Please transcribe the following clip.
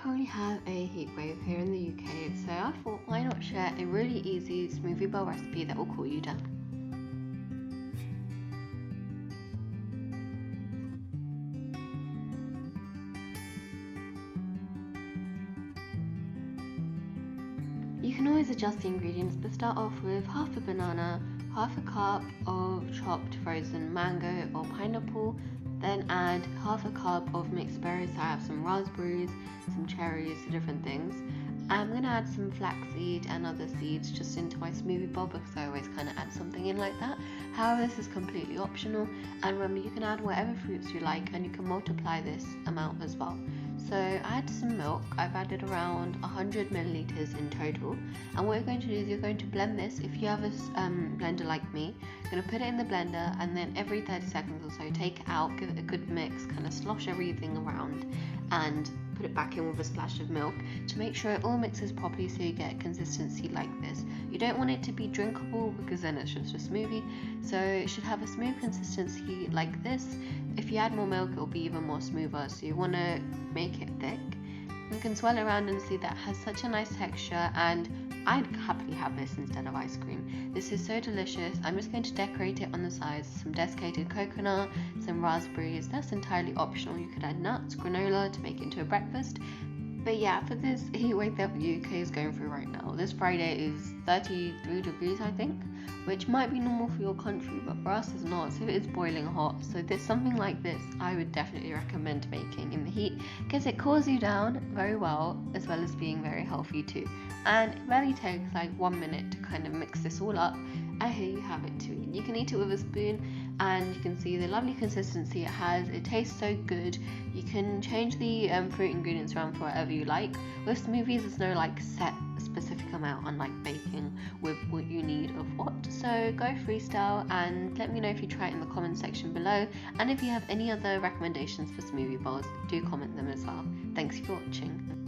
currently have a heat wave here in the UK, so I thought why not share a really easy smoothie bowl recipe that will cool you down. You can always adjust the ingredients, but start off with half a banana, half a cup of chopped frozen mango or pineapple, then add half a cup of mixed berries. So I have some raspberries, some cherries, different things. I'm going to add some flaxseed and other seeds just into my smoothie bowl because I always kind of add something in like that. However, this is completely optional, and remember you can add whatever fruits you like and you can multiply this amount as well. So add some milk. I've added around 100 milliliters in total, and what you're going to do is you're going to blend this. If you have a blender like me, you're going to put it in the blender, and then every 30 seconds or so take it out, give it a good mix, kind of slosh everything around and put it back in with a splash of milk to make sure it all mixes properly so you get a consistency like this. You don't want it to be drinkable because then it's just a smoothie, so it should have a smooth consistency like this. If you add more milk, it'll be even more smoother, so you want to make it thick. You can swirl around and see that has such a nice texture, and I'd happily have this instead of ice cream. This is so delicious. I'm just going to decorate it on the sides, some desiccated coconut, some raspberries. That's entirely optional. You could add nuts, granola to make it into a breakfast. But yeah, for this heat wave that the UK is going through right now, this Friday is 33 degrees I think, which might be normal for your country, but for us it's not, so it is boiling hot. So there's something like this I would definitely recommend making in the heat because it cools you down very well as being very healthy too. And it barely takes like 1 minute to kind of mix this all up, and here you have it to eat. You can eat it with a spoon, and you can see the lovely consistency it has. It tastes so good. You can change the fruit ingredients around for whatever you like. With smoothies, there's no like set specific amount, unlike baking with what you need of what. So go freestyle and let me know if you try it in the comment section below, and if you have any other recommendations for smoothie bowls, do comment them as well. Thanks for watching.